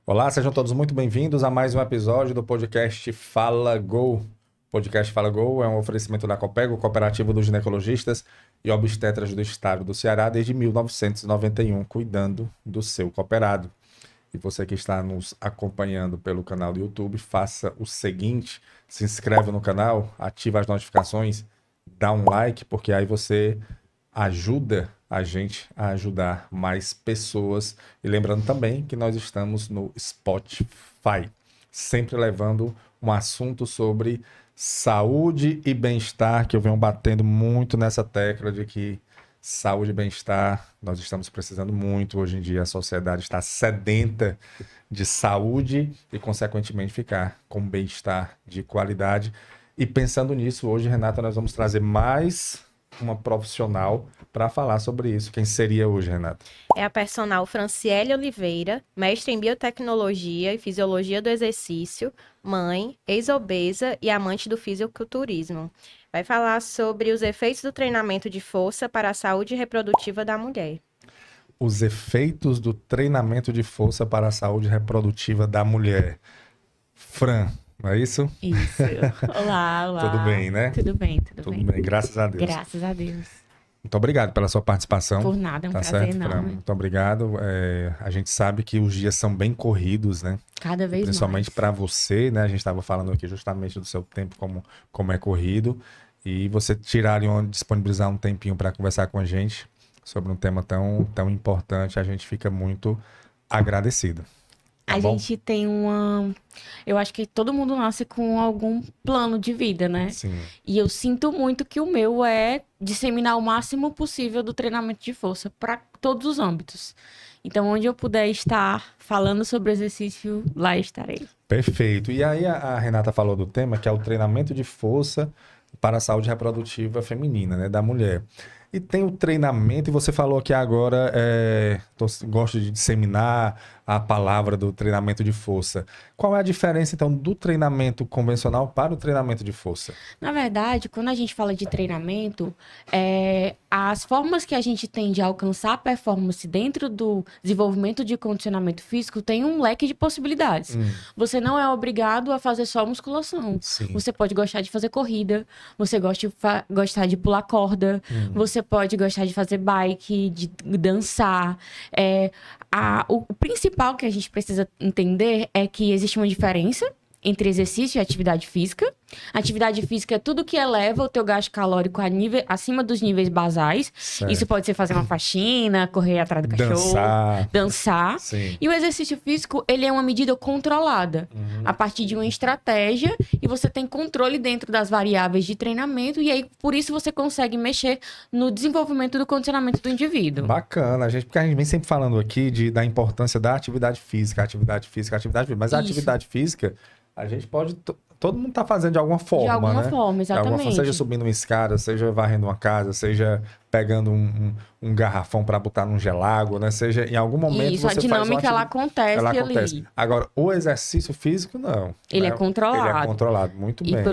Olá, sejam todos muito bem-vindos a mais um episódio do podcast Fala Go. O podcast Fala Go é um oferecimento da Copego, Cooperativa dos Ginecologistas e Obstetras do Estado do Ceará, desde 1991, cuidando do seu cooperado. E você que está nos acompanhando pelo canal do YouTube, faça o seguinte, se inscreve no canal, ativa as notificações, dá um like, porque aí você ajuda a gente a ajudar mais pessoas. E lembrando também que nós estamos no Spotify, sempre levando um assunto sobre saúde e bem-estar, que eu venho batendo muito nessa tecla de que saúde e bem-estar, nós estamos precisando muito hoje em dia. A sociedade está sedenta de saúde e, consequentemente, ficar com bem-estar de qualidade. E pensando nisso, hoje, Renata, nós vamos trazer mais uma profissional para falar sobre isso. Quem seria hoje, Renata? É a personal Franciele Oliveira, mestre em biotecnologia e fisiologia do exercício, mãe, ex-obesa e amante do fisiculturismo. Vai falar sobre os efeitos do treinamento de força para a saúde reprodutiva da mulher. Os efeitos do treinamento de força para a saúde reprodutiva da mulher. Fran, não é isso? Isso. Olá, olá. Tudo bem, né? Tudo bem, tudo bem. Tudo bem, graças a Deus. Graças a Deus. Muito obrigado pela sua participação. Por nada, é um Tá prazer certo, Fran? enorme. Muito obrigado. A gente sabe que os dias são bem corridos, né? Cada vez Principalmente mais. para você, né? A gente estava falando aqui justamente do seu tempo, como é corrido. E você disponibilizar um tempinho para conversar com a gente sobre um tema tão importante, a gente fica muito agradecido. Tá A bom? gente tem uma... Eu acho que todo mundo nasce com algum plano de vida, né? Sim. E eu sinto muito que o meu é disseminar o máximo possível do treinamento de força para todos os âmbitos. Então, onde eu puder estar falando sobre exercício, lá estarei. Perfeito. E aí a Renata falou do tema, que é o treinamento de força para a saúde reprodutiva feminina, né, da mulher. E tem o treinamento, e você falou que agora gosta de disseminar a palavra do treinamento de força. Qual é a diferença, então, do treinamento convencional para o treinamento de força? Na verdade, quando a gente fala de treinamento, as formas que a gente tem de alcançar a performance dentro do desenvolvimento de condicionamento físico tem um leque de possibilidades. Você não é obrigado a fazer só musculação. Sim. Você pode gostar de fazer corrida, você gostar de pular corda, você pode gostar de fazer bike, de dançar. O principal que a gente precisa entender é que existe uma diferença entre exercício e atividade física. Atividade física é tudo que eleva o teu gasto calórico acima dos níveis basais. Certo. Isso pode ser fazer uma faxina, correr atrás do cachorro, dançar. Sim. E o exercício físico, ele é uma medida controlada, a partir de uma estratégia, e você tem controle dentro das variáveis de treinamento, e aí, por isso, você consegue mexer no desenvolvimento do condicionamento do indivíduo. Bacana, porque a gente vem sempre falando aqui da importância da atividade física, mas a Isso. atividade física, a gente pode... Todo mundo tá fazendo de alguma forma, De alguma né? forma, De alguma exatamente. forma, seja subindo uma escada, seja varrendo uma casa, seja pegando um garrafão para botar num gelágua, né? Seja em algum momento Isso, a você dinâmica, faz ela acontece ali. Agora, o exercício físico, não. Ele né? é controlado. Ele é controlado, muito E bem.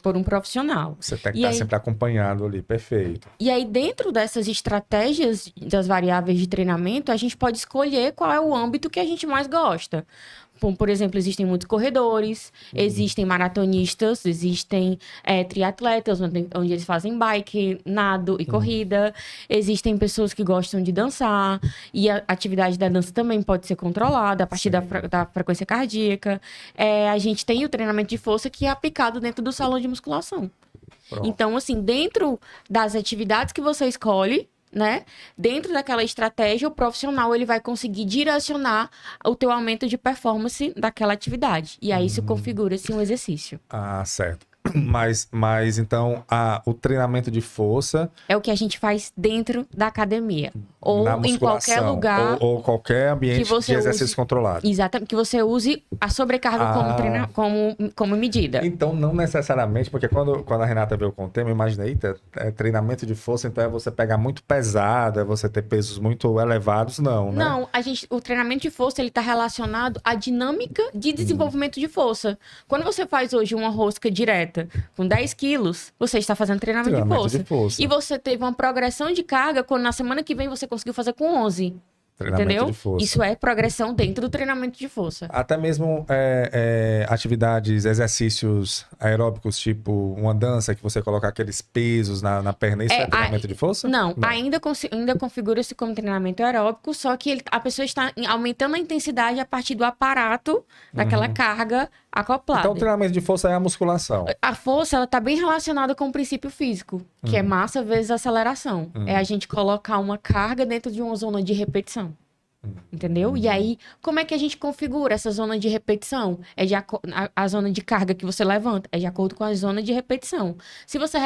por um profissional. Você tem que E estar aí- sempre acompanhado ali, perfeito. E aí, dentro dessas estratégias das variáveis de treinamento, a gente pode escolher qual é o âmbito que a gente mais gosta. Por exemplo, existem muitos corredores, existem maratonistas, existem triatletas, onde eles fazem bike, nado e corrida. Existem pessoas que gostam de dançar, e a atividade da dança também pode ser controlada a partir da frequência cardíaca. A gente tem o treinamento de força que é aplicado dentro do salão de musculação. Pronto. Então, assim, dentro das atividades que você escolhe, né? Dentro daquela estratégia, o profissional ele vai conseguir direcionar o teu aumento de performance daquela atividade. E aí isso configura-se um exercício. Ah, certo. Mas então, o treinamento de força É o que a gente faz dentro da academia. Ou na em qualquer musculação, lugar. ou qualquer ambiente que você de exercício use- controlado. Exatamente, que você use a sobrecarga como medida. Então, não necessariamente, porque quando a Renata veio com o tema, eu imaginei, eita, treinamento de força, então é você pegar muito pesado, é você ter pesos muito elevados, não, né? Não, o treinamento de força ele está relacionado à dinâmica de desenvolvimento de força. Quando você faz hoje uma rosca direta com 10 quilos, você está fazendo treinamento Treinamento de força. de força. E você teve uma progressão de carga quando na semana que vem você conseguiu fazer com 11. Treinamento entendeu? de força. Isso é progressão dentro do treinamento de força. Até mesmo atividades, exercícios aeróbicos, tipo uma dança que você coloca aqueles pesos na perna, isso é treinamento de força? Não, ainda configura-se como treinamento aeróbico, só que a pessoa está aumentando a intensidade a partir do aparato, daquela carga acoplada. Então o treinamento de força é a musculação. A força, ela tá bem relacionada com o princípio físico, que é massa vezes aceleração. É a gente colocar uma carga dentro de uma zona de repetição. Entendeu? E aí, como é que a gente configura essa zona de repetição? A zona de carga que você levanta é de acordo com a zona de repetição. Se você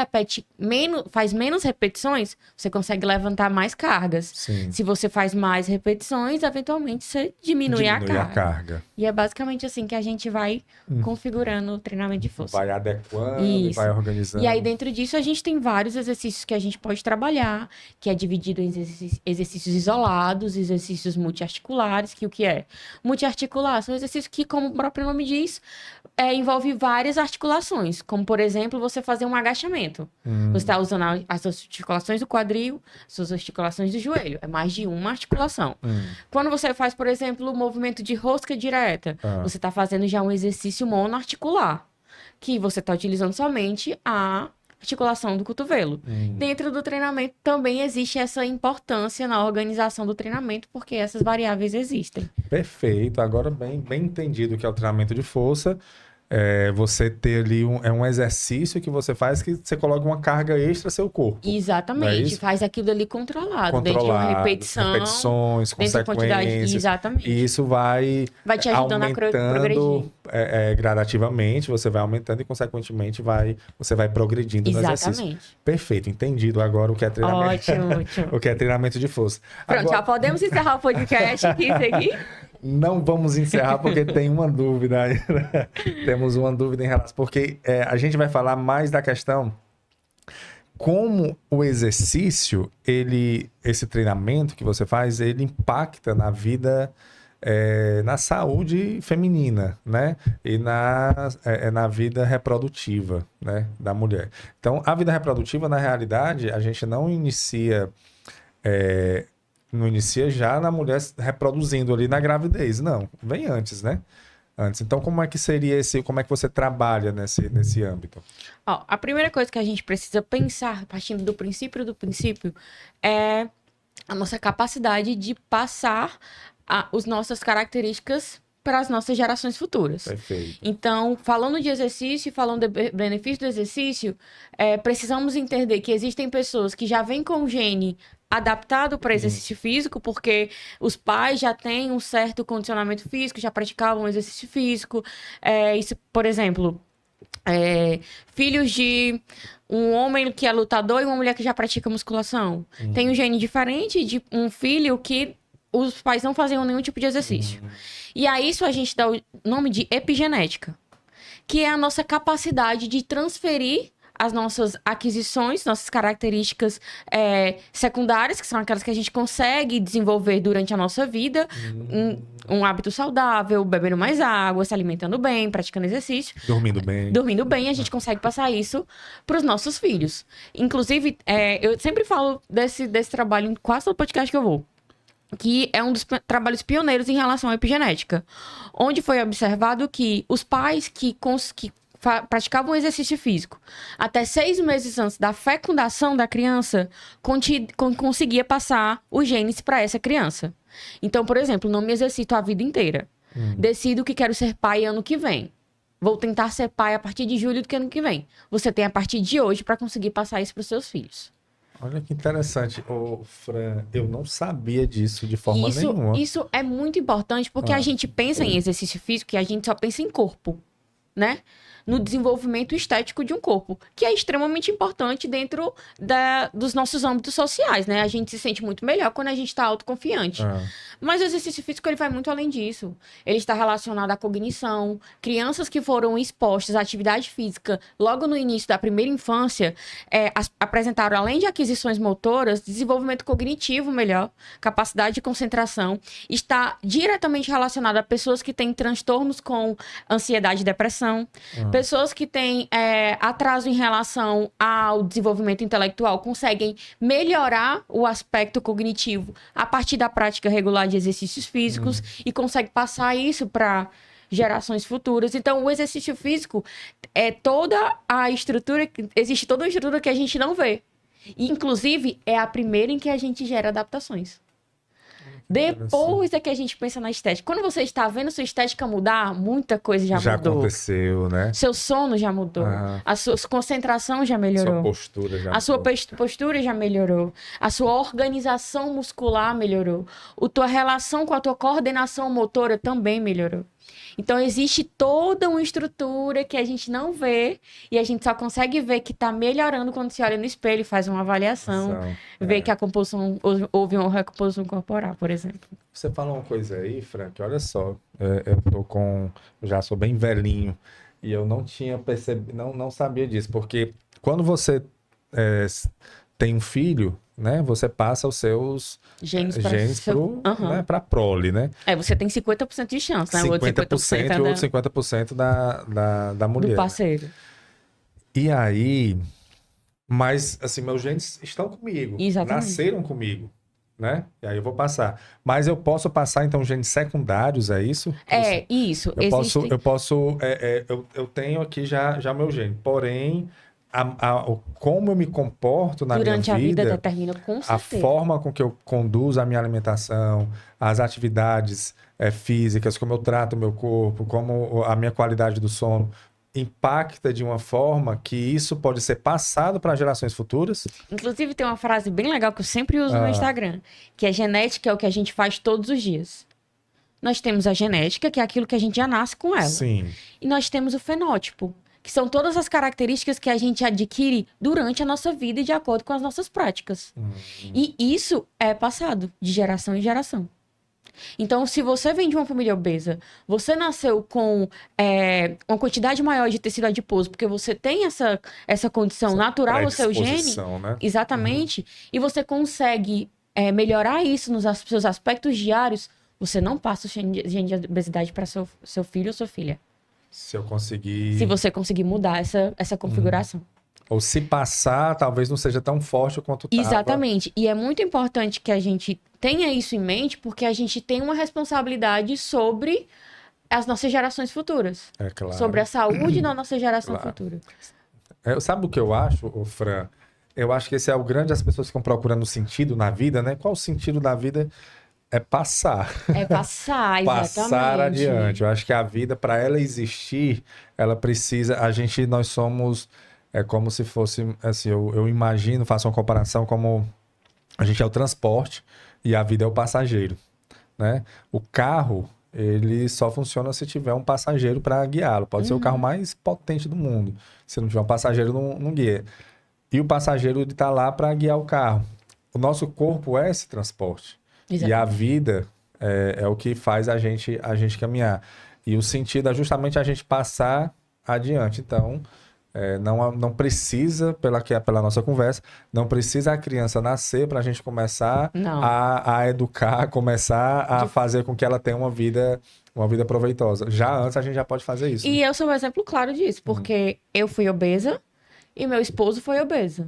faz menos repetições, você consegue levantar mais cargas. Sim. Se você faz mais repetições, eventualmente você diminui a carga. E é basicamente assim que a gente vai configurando o treinamento de força. Vai adequando e vai organizando. E aí, dentro disso, a gente tem vários exercícios que a gente pode trabalhar, que é dividido em exercícios isolados, exercícios multiarticulares, que o que é? Multiarticular são exercícios que, como o próprio nome diz, envolve várias articulações, como, por exemplo, você fazer um agachamento. Você está usando as articulações do quadril, suas articulações do joelho. É mais de uma articulação. Quando você faz, por exemplo, o movimento de rosca direta, você está fazendo já um exercício monoarticular, que você está utilizando somente a articulação do cotovelo. Dentro do treinamento também existe essa importância na organização do treinamento, porque essas variáveis existem. Perfeito. Agora, bem entendido o que é o treinamento de força. Você ter ali um exercício que você faz que você coloca uma carga extra ao seu corpo. Exatamente. Faz aquilo ali controlado dentro de uma repetição. Repetições, consequências. Exatamente. E isso vai te ajudando a progredir. Gradativamente, você vai aumentando e, consequentemente, você vai progredindo no exercício. Perfeito. Entendido agora o que é treinamento. Ótimo. O que é treinamento de força. Pronto, agora... já podemos encerrar o podcast aqui, Não vamos encerrar porque tem uma dúvida aí, né? Temos uma dúvida em relação... Porque a gente vai falar mais da questão como o exercício, esse treinamento que você faz, ele impacta na vida, na saúde feminina, né? E na vida reprodutiva, né? Da mulher. Então, a vida reprodutiva, na realidade, a gente não inicia... Não inicia já na mulher reproduzindo ali na gravidez, não. Vem antes, né? Antes. Então, como é que seria como é que você trabalha nesse âmbito? A primeira coisa que a gente precisa pensar, partindo do princípio é a nossa capacidade de passar as nossas características para as nossas gerações futuras. Perfeito. Então, falando de exercício, falando do benefício do exercício, precisamos entender que existem pessoas que já vêm com o gene adaptado para exercício físico, porque os pais já têm um certo condicionamento físico, já praticavam exercício físico. Isso, por exemplo, filhos de um homem que é lutador e uma mulher que já pratica musculação. Tem um gene diferente de um filho que os pais não faziam nenhum tipo de exercício. E a isso a gente dá o nome de epigenética, que é a nossa capacidade de transferir as nossas aquisições, nossas características secundárias, que são aquelas que a gente consegue desenvolver durante a nossa vida, um hábito saudável, bebendo mais água, se alimentando bem, praticando exercício. Dormindo bem, a gente consegue passar isso para os nossos filhos. Inclusive, eu sempre falo desse trabalho em quase todo podcast que eu vou, que é um dos trabalhos pioneiros em relação à epigenética, onde foi observado que os pais que praticavam exercício físico até 6 meses antes da fecundação da criança, conseguia passar os genes para essa criança. Então, por exemplo, não me exercito a vida inteira. Decido que quero ser pai ano que vem. Vou tentar ser pai a partir de julho do ano que vem. Você tem a partir de hoje para conseguir passar isso para os seus filhos. Olha que interessante. Fran, eu não sabia disso de forma nenhuma. Isso é muito importante porque a gente pensa em exercício físico e a gente só pensa em corpo, né? No desenvolvimento estético de um corpo, que é extremamente importante dentro dos nossos âmbitos sociais, né? A gente se sente muito melhor quando a gente está autoconfiante. Mas o exercício físico, ele vai muito além disso. Ele está relacionado à cognição. Crianças que foram expostas à atividade física logo no início da primeira infância, apresentaram, além de aquisições motoras, desenvolvimento cognitivo melhor, capacidade de concentração. Está diretamente relacionado a pessoas que têm transtornos com ansiedade e depressão, Pessoas que têm atraso em relação ao desenvolvimento intelectual conseguem melhorar o aspecto cognitivo a partir da prática regular de exercícios físicos e conseguem passar isso para gerações futuras. Então, o exercício físico é toda a estrutura, existe toda uma estrutura que a gente não vê. E, inclusive, é a primeira em que a gente gera adaptações. Depois é que a gente pensa na estética. Quando você está vendo sua estética mudar, muita coisa já mudou. aconteceu, né? Seu sono já mudou. A sua concentração já melhorou. Sua postura já A sua mudou. postura já melhorou. A sua organização muscular melhorou. A tua relação com a tua coordenação motora também melhorou. Então, existe toda uma estrutura que a gente não vê e a gente só consegue ver que está melhorando quando se olha no espelho, faz uma avaliação, vê que a composição, houve uma recomposição corporal, por exemplo. Você falou uma coisa aí, Frank, olha só, eu já sou bem velhinho e eu não tinha percebido, não sabia disso, porque quando você tem um filho, né, você passa os seus genes para a prole, né? Você tem 50% de chance, né? 50% ou 50% da mulher. Do parceiro. E aí, mas assim, meus genes estão comigo, Exatamente. nasceram comigo, né? E aí eu vou passar. Mas eu posso passar, então, genes secundários, é isso? Isso. Eu tenho aqui já meu gene, porém, como eu me comporto na durante minha vida determina com certeza. A forma com que eu conduzo a minha alimentação, as atividades físicas, como eu trato o meu corpo, como a minha qualidade do sono, impacta de uma forma que isso pode ser passado para gerações futuras. Inclusive, tem uma frase bem legal que eu sempre uso no Instagram, que a genética é o que a gente faz todos os dias. Nós temos a genética, que é aquilo que a gente já nasce com ela. Sim. E nós temos o fenótipo, que são todas as características que a gente adquire durante a nossa vida e de acordo com as nossas práticas. E isso é passado de geração em geração. Então, se você vem de uma família obesa, você nasceu com uma quantidade maior de tecido adiposo, porque você tem essa condição natural ao seu gene, né? exatamente, e você consegue melhorar isso nos seus aspectos diários, você não passa o gene de obesidade para seu filho ou sua filha. Se você conseguir mudar essa configuração. Ou se passar, talvez não seja tão forte quanto estava. Exatamente. E é muito importante que a gente tenha isso em mente, porque a gente tem uma responsabilidade sobre as nossas gerações futuras. É claro. Sobre a saúde da nossa geração futura. Sabe o que eu acho, Fran? Eu acho que esse é o grande... As pessoas ficam procurando sentido na vida, né? Qual o sentido da vida? É passar. É passar, exatamente. Passar adiante. Eu acho que a vida, para ela existir, ela precisa... Nós somos... É como se fosse... Assim, eu imagino, faço uma comparação como... A gente é o transporte e a vida é o passageiro, né? O carro, ele só funciona se tiver um passageiro para guiá-lo. Pode ser o carro mais potente do mundo. Se não tiver um passageiro, não guia. E o passageiro está lá para guiar o carro. O nosso corpo é esse transporte. Exatamente. E a vida é o que faz a gente caminhar. E o sentido é justamente a gente passar adiante. Então, não precisa, pela nossa conversa, não precisa a criança nascer para a gente começar a educar, começar a fazer com que ela tenha uma vida proveitosa. Já antes a gente já pode fazer isso. E eu sou um exemplo claro disso, porque eu fui obesa e meu esposo foi obeso.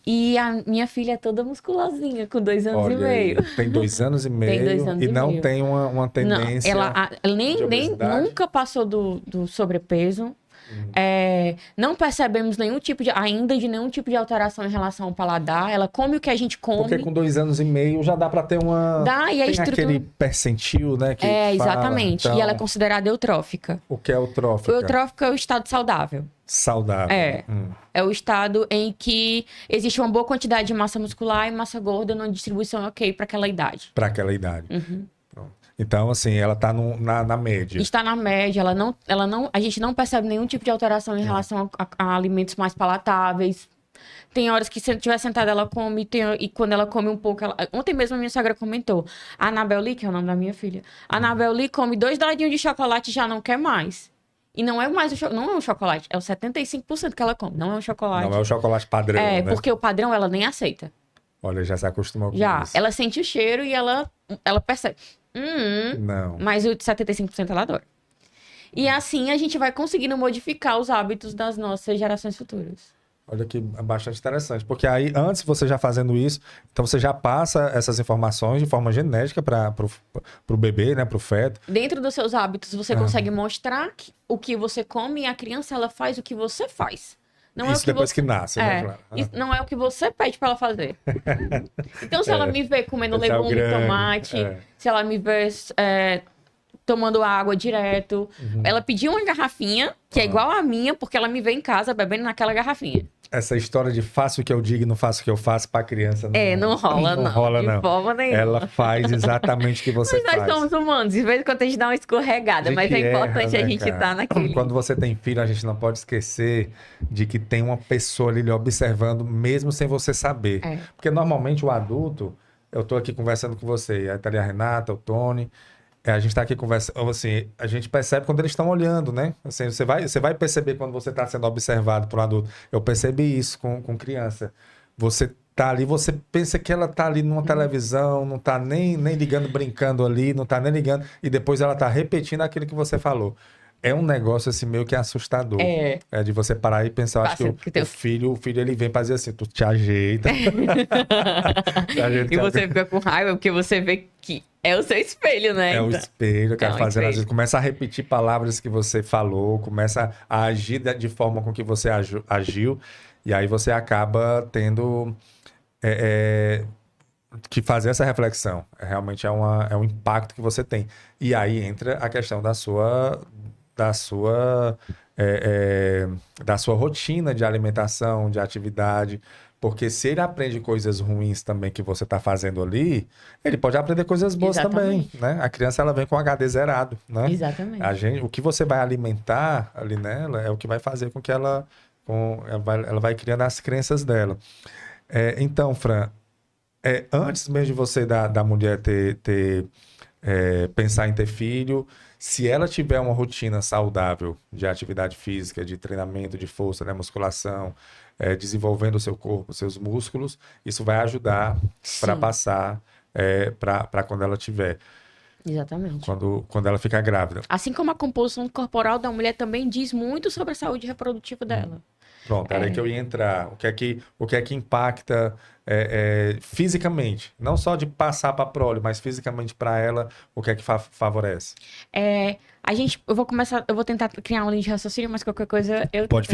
E a minha filha é toda musculosinha, com 2 anos e meio. Aí, tem 2 anos e meio. Tem 2 anos e e não meio. tem uma tendência. Não, ela nem nunca passou do sobrepeso. Não percebemos nenhum tipo de alteração em relação ao paladar. Ela come o que a gente come. Porque com 2 anos e meio já dá para ter uma... E a estrutura... aquele percentil, né? Que exatamente. Então... E ela é considerada eutrófica. O que é eutrófica? O eutrófico é o estado saudável. Saudável. É o estado em que existe uma boa quantidade de massa muscular e massa gorda numa distribuição ok para aquela idade. Para aquela idade. Então, assim, ela está na média. Está na média. A gente não percebe nenhum tipo de alteração em relação a alimentos mais palatáveis. Tem horas que se estiver sentada, ela come, e quando ela come um pouco... Ontem mesmo a minha sogra comentou. A Anabel Lee, que é o nome da minha filha. A Anabel Lee come 2 dadinhos de chocolate e já não quer mais. E não é mais não é um chocolate, é o 75% que ela come. Não é um chocolate. Não é o chocolate padrão, né? Porque o padrão ela nem aceita. Olha, já se acostumou com isso. isso. Ela sente o cheiro e ela percebe. Não. Mas o de 75% ela adora. E assim a gente vai conseguindo modificar os hábitos das nossas gerações futuras. Olha que é bastante interessante, porque aí, antes você já fazendo isso, então você já passa essas informações de forma genética para o bebê, né, para o feto. Dentro dos seus hábitos, você consegue mostrar o que você come e a criança ela faz o que você faz. Não Isso é o que depois você... que nasce, né, É, claro. isso não é o que você pede para ela fazer. Então, se ela me vê comendo Esse é o legume, grande, tomate, é. se ela me vê tomando água direto, ela pediu uma garrafinha, que é igual a minha, porque ela me vê em casa bebendo naquela garrafinha. Essa história de faço o que eu digo e não faço o que eu faço para criança Não rola, não. rola, De não. forma nenhuma. Ela faz exatamente o que você Mas nós faz. somos humanos, de vez em quando a gente dá uma escorregada, De mas que é importante erra, a né, gente cara? estar naquele... Quando você tem filho, a gente não pode esquecer de que tem uma pessoa ali lhe observando, mesmo sem você saber. É. Porque normalmente o adulto, eu tô aqui conversando com você, aí tá ali a Renata, o Tony, a gente tá aqui conversando, assim, a gente percebe quando eles estão olhando, né? Assim, você vai perceber quando você tá sendo observado por um adulto. Eu percebi isso com criança. Você tá ali, você pensa que ela tá ali numa televisão, não tá nem ligando, brincando ali, não tá nem ligando, e depois ela tá repetindo aquilo que você falou. É um negócio assim meio que assustador. É. É de você parar e pensar, eu acho Passa, que que o filho ele vem fazer assim, tu te ajeita. Te ajeita E você fica com raiva porque você vê que é o seu espelho, né? é o Então, espelho, cara, um fazendo, às espelho. vezes começa a repetir palavras que você falou, começa a agir de forma com que você agiu, e aí você acaba tendo que fazer essa reflexão. Realmente é um impacto que você tem. E aí entra a questão da sua, da sua rotina de alimentação, de atividade. Porque se ele aprende coisas ruins também que você está fazendo ali, ele pode aprender coisas boas Exatamente. também, né? A criança ela vem com HD zerado, né? Exatamente. O que você vai alimentar ali nela é o que vai fazer com que ela vai criando as crenças dela. Então, Fran, antes mesmo de você da mulher pensar em ter filho, se ela tiver uma rotina saudável de atividade física, de treinamento de força, né, musculação, desenvolvendo o seu corpo, seus músculos, isso vai ajudar para Sim. passar para quando ela tiver, Exatamente. quando ela ficar grávida. Assim como a composição corporal da mulher também diz muito sobre a saúde reprodutiva dela. Pronto, era aí que eu ia entrar. O que é que impacta fisicamente? Não só de passar para a prole, mas fisicamente para ela, o que é que favorece? Eu vou tentar criar uma linha de raciocínio, mas qualquer coisa eu Pode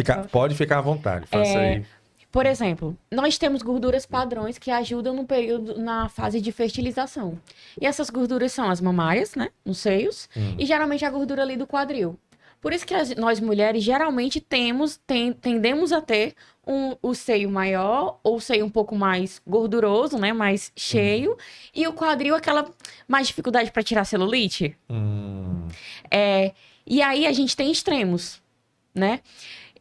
ficar à vontade. Faça aí. Por exemplo, nós temos gorduras padrões que ajudam no período, na fase de fertilização. E essas gorduras são as mamárias, né? Nos seios, e geralmente a gordura ali do quadril. Por isso que nós mulheres geralmente tendemos a ter o seio maior, ou o seio um pouco mais gorduroso, né? Mais cheio. E o quadril, aquela mais dificuldade para tirar celulite. E aí a gente tem extremos, né?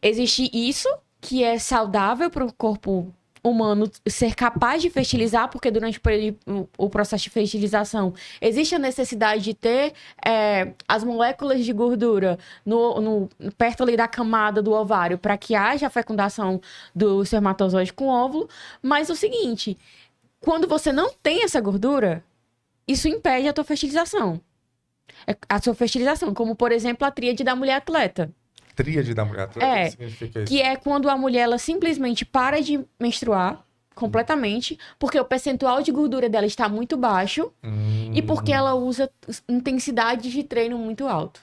Existe isso, que é saudável para o corpo humano ser capaz de fertilizar, porque durante o processo de fertilização existe a necessidade de ter as moléculas de gordura perto ali da camada do ovário para que haja a fecundação do espermatozoide com o óvulo. Mas o seguinte, quando você não tem essa gordura, isso impede a tua fertilização. A sua fertilização, como por exemplo a tríade da mulher atleta. Tríade da mulher atleta, o que significa isso? Que é quando a mulher ela simplesmente para de menstruar completamente, porque o percentual de gordura dela está muito baixo e porque ela usa intensidade de treino muito alto.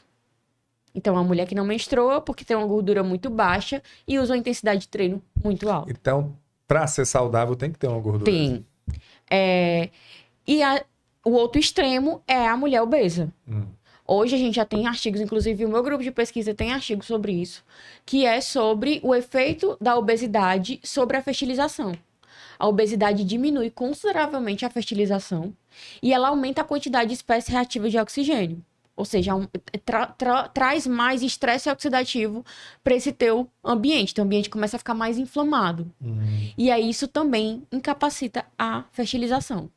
Então, a mulher que não menstrua porque tem uma gordura muito baixa e usa uma intensidade de treino muito alta. Então, para ser saudável, tem que ter uma gordura. Tem. O outro extremo é a mulher obesa. Hoje a gente já tem artigos, inclusive o meu grupo de pesquisa tem artigos sobre isso, que é sobre o efeito da obesidade sobre a fertilização. A obesidade diminui consideravelmente a fertilização e ela aumenta a quantidade de espécies reativas de oxigênio. Ou seja, traz mais estresse oxidativo para esse teu ambiente. Teu ambiente começa a ficar mais inflamado. E aí isso também incapacita a fertilização.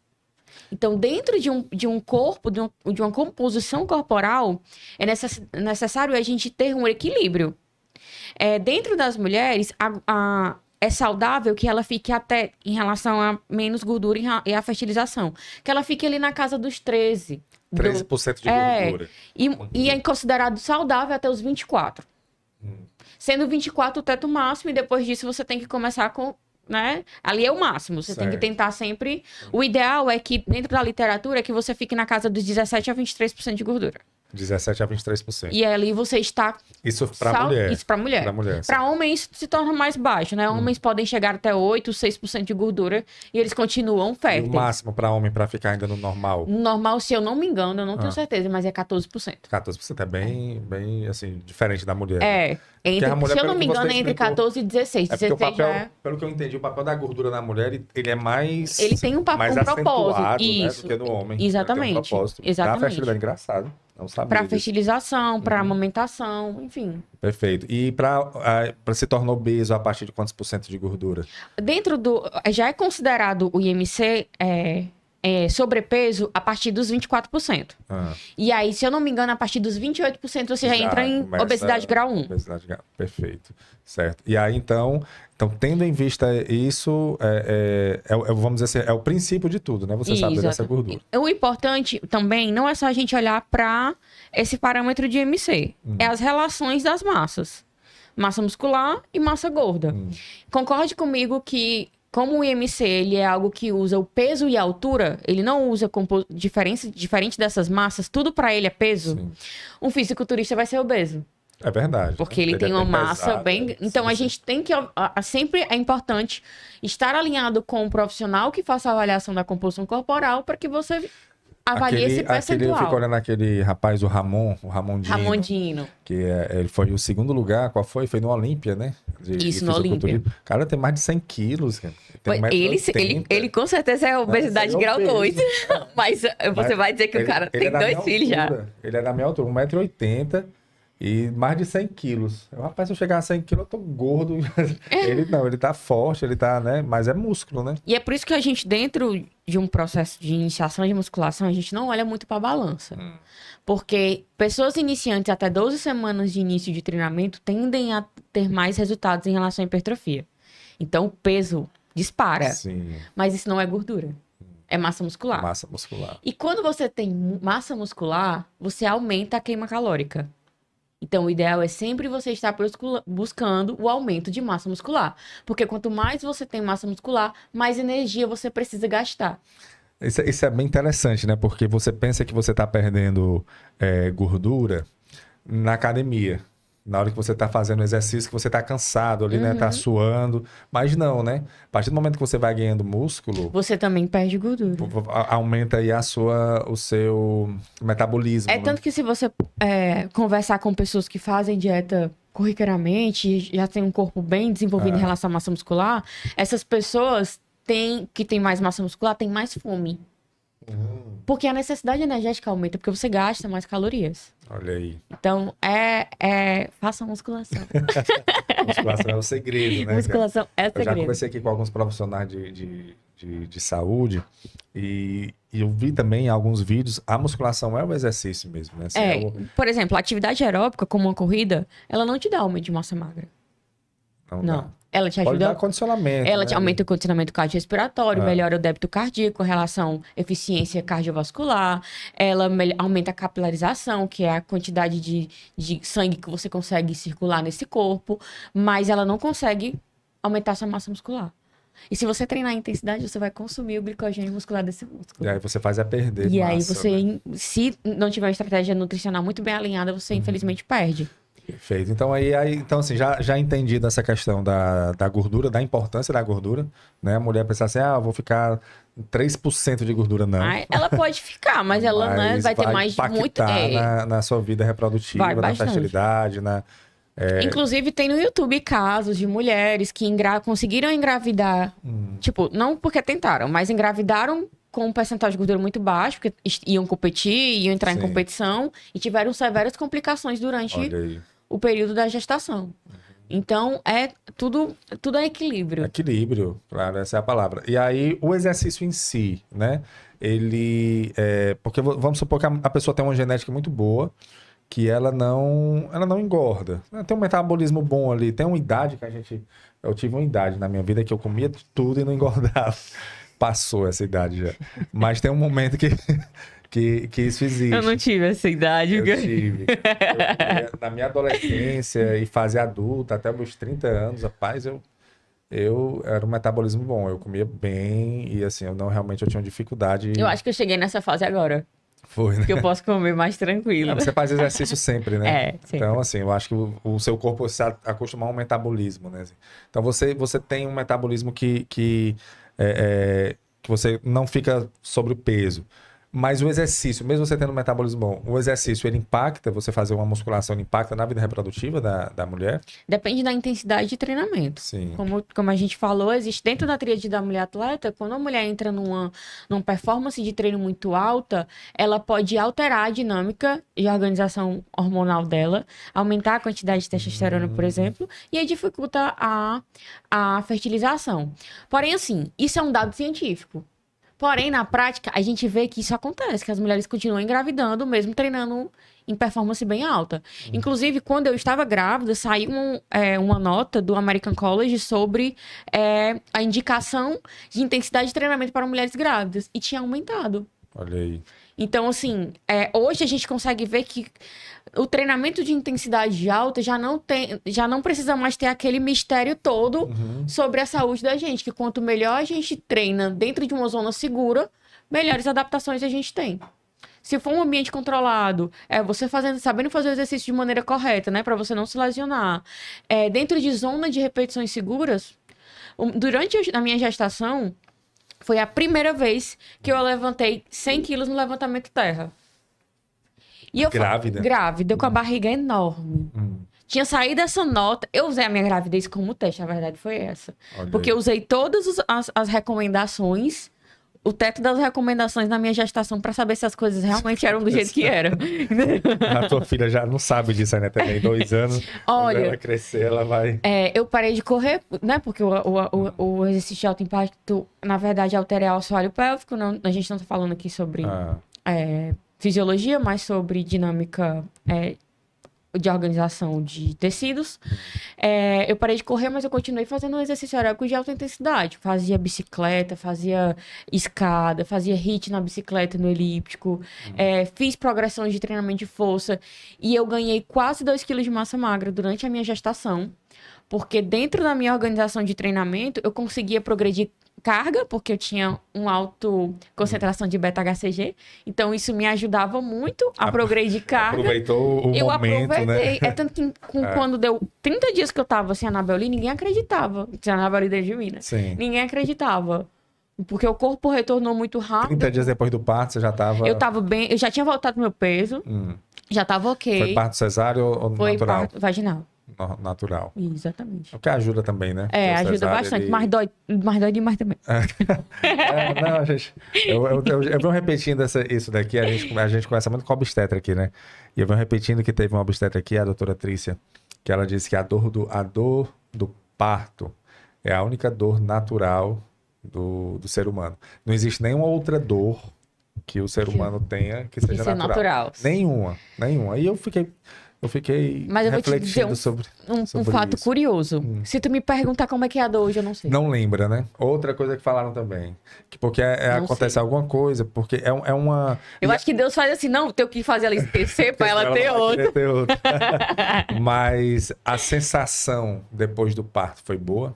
Então, dentro de um corpo, de uma composição corporal, é necessário a gente ter um equilíbrio. Dentro das mulheres, é saudável que ela fique até, em relação a menos gordura e a fertilização, que ela fique ali na casa dos 13. 13% de É. gordura. E é considerado saudável até os 24. Sendo 24 o teto máximo, e depois disso você tem que começar com, né? Ali é o máximo. Você tem que Certo. tentar sempre. O ideal é que, dentro da literatura, é que você fique na casa dos 17 a 23% de gordura. 17 a 23%. E ali você está. Isso para mulher. Isso para mulher. Pra mulher, Para homem, isso se torna mais baixo, né? Homens podem chegar até 8, 6% de gordura e eles continuam E o férteis. máximo para homem para ficar ainda no normal? No normal, se eu não me engano, eu não tenho certeza, mas é 14%. 14% é bem, assim, diferente da mulher. É. a mulher, Se eu pelo não me que você engano, é entre explicou, 14 e 16. É porque o 16 papel, já é... pelo que eu entendi, o papel da gordura na mulher, ele é mais... Ele tem um mais propósito. acentuado, né, Isso. do que no homem. Exatamente. Ele tem um propósito. Exatamente. Pra fertilidade, engraçado. Não sabia Para disso. fertilização, para amamentação, enfim. Perfeito. E para se tornar obeso a partir de quantos por cento de gordura? Dentro do... Já é considerado o IMC sobrepeso a partir dos 24%. Ah, E aí, se eu não me engano, a partir dos 28% você já entra em começa obesidade grau 1. Obesidade grau. Perfeito. Certo. E aí, então tendo em vista isso, vamos dizer assim, é o princípio de tudo, né? Você saber dessa gordura. O importante também não é só a gente olhar para esse parâmetro de IMC. É as relações das massas. Massa muscular e massa gorda. Concorde comigo que, como o IMC ele é algo que usa o peso e a altura, ele não usa diferente dessas massas, tudo para ele é peso. Sim. Um fisiculturista vai ser obeso. É verdade. Porque né? ele tem é uma bem massa pesado, bem. né? Então Sim, a sim. gente tem que. Sempre é importante estar alinhado com um profissional que faça a avaliação da composição corporal para que você avalie esse Eu percentual. fico olhando aquele rapaz, o Ramon Dino, Ramondino. que ele foi o segundo lugar, qual foi? Foi no Olímpia, né? Isso, no fisiculturismo. Cara, tem mais de 100 quilos, cara. Tem Ele, 1,80 m. ele com certeza é obesidade Mas ele é grau 2. obeso. Mas você vai dizer que o cara tem é da 2 minha filhos já. altura. Ele é da minha altura, 1,80 m e mais de 100 quilos. Rapaz, se eu chegar a 100 quilos, eu tô gordo. Ele não, ele tá forte, ele tá, né? Mas é músculo, né? E é por isso que a gente, dentro de um processo de iniciação de musculação, a gente não olha muito para a balança. Porque pessoas iniciantes até 12 semanas de início de treinamento tendem a ter mais resultados em relação à hipertrofia. Então, o peso dispara. Sim, Mas isso não é gordura. É massa muscular. massa muscular. E quando você tem massa muscular, você aumenta a queima calórica. Então, o ideal é sempre você estar buscando o aumento de massa muscular. Porque quanto mais você tem massa muscular, mais energia você precisa gastar. Isso é bem interessante, né? Porque você pensa que você tá perdendo gordura na academia. Na hora que você tá fazendo exercício, que você tá cansado ali, né? Tá suando. Mas não, né? A partir do momento que você vai ganhando músculo, Você também perde gordura. aumenta aí o seu metabolismo. É né? tanto que se você conversar com pessoas que fazem dieta corriqueiramente, já tem um corpo bem desenvolvido em relação à massa muscular, essas pessoas que têm mais massa muscular têm mais fome. Porque a necessidade energética aumenta, porque você gasta mais calorias. Olha aí. Então, faça musculação. Musculação é o segredo, né? Musculação é Eu já segredo. conversei aqui com alguns profissionais de saúde e eu vi também em alguns vídeos, a musculação é o exercício mesmo, né? Assim, Por exemplo, a atividade aeróbica, como uma corrida, ela não te dá aumento de massa magra. não Não. dá. Ela te Pode dar ajuda. condicionamento. Ela né? te aumenta o condicionamento cardiorrespiratório, melhora o débito cardíaco, relação eficiência cardiovascular, ela aumenta a capilarização, que é a quantidade de sangue que você consegue circular nesse corpo, mas ela não consegue aumentar sua massa muscular. E se você treinar a intensidade, você vai consumir o glicogênio muscular desse músculo. E aí você faz perder E massa, aí você, né? se não tiver uma estratégia nutricional muito bem alinhada, você infelizmente perde. Perfeito. Então, então assim, já entendi dessa questão da gordura, da importância da gordura, né? A mulher pensar assim, vou ficar 3% de gordura, não. Ela pode ficar, mas ela né, vai ter mais muito. Na sua vida reprodutiva, Vai na bastante. fertilidade, Inclusive, tem no YouTube casos de mulheres que conseguiram engravidar. Tipo, não porque tentaram, mas engravidaram com um percentual de gordura muito baixo, porque iam competir, iam entrar em Sim. competição e tiveram severas complicações durante Olha aí. o período da gestação. Então, tudo é equilíbrio. Equilíbrio, claro, essa é a palavra. E aí, o exercício em si, né? Porque vamos supor que a pessoa tem uma genética muito boa, que ela não engorda. Tem um metabolismo bom ali, tem uma idade que eu tive uma idade na minha vida que eu comia de tudo e não engordava. passou essa idade já. Mas tem um momento que isso existe. Eu não tive essa idade. Eu tive. Na minha adolescência e fase adulta, até meus 30 anos, rapaz, eu era um metabolismo bom. Eu comia bem e, assim, realmente eu tinha dificuldade. Eu acho que eu cheguei nessa fase agora. Foi, né? Que eu posso comer mais tranquilo. Você faz exercício sempre, né? É, sempre. Então, assim, eu acho que o seu corpo se acostumar a um metabolismo, né? Então, você tem um metabolismo que você não fica sobre o peso. Mas o exercício, mesmo você tendo um metabolismo bom, o exercício, ele impacta, você fazer uma musculação, ele impacta na vida reprodutiva da mulher? Depende da intensidade de treinamento. Sim. Como a gente falou, existe dentro da tríade da mulher atleta, quando a mulher entra numa performance de treino muito alta, ela pode alterar a dinâmica e a organização hormonal dela, aumentar a quantidade de testosterona, por exemplo, e aí dificulta a fertilização. Porém, assim, isso é um dado científico. Porém, na prática, a gente vê que isso acontece, que as mulheres continuam engravidando, mesmo treinando em performance bem alta. Inclusive, quando eu estava grávida, saiu uma nota do American College sobre a indicação de intensidade de treinamento para mulheres grávidas. E tinha aumentado. Olha aí. Então, assim, hoje a gente consegue ver que o treinamento de intensidade alta já não precisa mais ter aquele mistério todo sobre a saúde da gente. Que quanto melhor a gente treina dentro de uma zona segura, melhores adaptações a gente tem. Se for um ambiente controlado, você sabendo fazer o exercício de maneira correta, né? Para você não se lesionar. Dentro de zona de repetições seguras, durante a minha gestação, foi a primeira vez que eu levantei 100 quilos no levantamento terra. E eu Grávida? Grávida, com a barriga enorme. Tinha saído essa nota. Eu usei a minha gravidez como teste, a verdade foi essa. Olha Porque aí. eu usei todas as recomendações, o teto das recomendações na minha gestação para saber se as coisas realmente eram do jeito que eram. A tua filha já não sabe disso, né? Também 2 anos. Olha, Quando ela crescer, ela vai... eu parei de correr, né? Porque o exercício de alto impacto, na verdade, altera o assoalho pélvico. Não, a gente não tá falando aqui sobre fisiologia, mas sobre dinâmica de organização de tecidos. Eu parei de correr, mas eu continuei fazendo um exercício aeróbico de alta intensidade. Fazia bicicleta, fazia escada, fazia HIIT na bicicleta, no elíptico. Fiz progressões de treinamento de força. E eu ganhei quase 2 quilos de massa magra durante a minha gestação. Porque dentro da minha organização de treinamento, eu conseguia progredir carga, porque eu tinha uma alta concentração de beta-HCG. Então, isso me ajudava muito a progredir carga. Aproveitou o momento, aproveitei. né? Tanto que quando deu 30 dias que eu tava sem Anabel Lee, ninguém acreditava. Sem Anabel Lee desde mim, né? Sim. Ninguém acreditava. Porque o corpo retornou muito rápido. 30 dias depois do parto, você já tava... Eu tava bem... Eu já tinha voltado pro meu peso. Já tava ok. Foi parto cesáreo ou Foi natural? parto vaginal. Natural. Exatamente. O que ajuda também, né? Porque o Ajuda cesárea, bastante. ele- Mas dói demais também. Não, gente, eu venho repetindo isso daqui, a gente conversa muito com a obstetra aqui, né? E eu venho repetindo que teve uma obstetra aqui, a doutora Trícia, que ela disse que a dor do parto é a única dor natural do ser humano. Não existe nenhuma outra dor que o ser humano tenha que seja Isso é natural. Nenhuma. E eu fiquei Mas eu vou te dizer refletindo sobre um sobre fato isso. curioso. Se tu me perguntar como é que é a dor hoje, eu não sei. Não lembra, né? Outra coisa que falaram também. Que porque Não acontece sei. alguma coisa, porque é uma... Eu acho que Deus faz assim, não, tem que fazer ela esquecer pra ela ter não vai outro. querer ter outro. Mas a sensação depois do parto foi boa?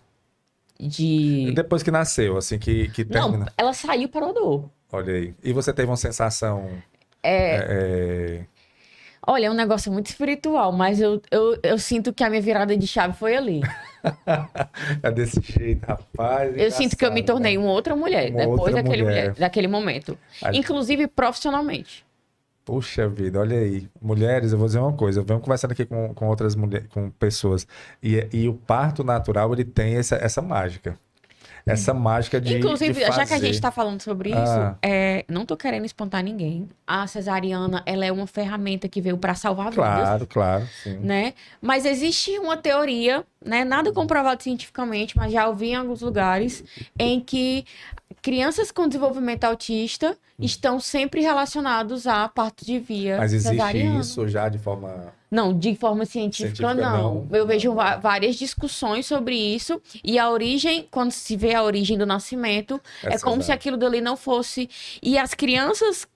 Depois que nasceu, assim, que Não, termina. ela saiu para a dor. Olha aí. E você teve uma sensação... Olha, é um negócio muito espiritual, mas eu sinto que a minha virada de chave foi ali. É desse jeito, rapaz. Eu sinto que eu me engraçado, tornei né? uma outra mulher Uma depois outra mulher. daquele momento. A- Inclusive profissionalmente. Puxa vida, olha aí. Mulheres, eu vou dizer uma coisa. Eu venho conversando aqui com outras mulheres, com pessoas. E o parto natural, ele tem essa mágica. Essa mágica de Inclusive, de já que a gente fazer. tá falando sobre isso, não tô querendo espantar ninguém. A cesariana, ela é uma ferramenta que veio para salvar vidas. Claro, sim. Né? Mas existe uma teoria, né? Nada comprovado cientificamente, mas já ouvi em alguns lugares, em que crianças com desenvolvimento autista estão sempre relacionados a parto de via Mas existe cesariana. isso já de forma... Não, de forma científica, não. Eu vejo várias discussões sobre isso. E a origem, quando se vê a origem do nascimento, é como se aquilo dali não fosse... E as crianças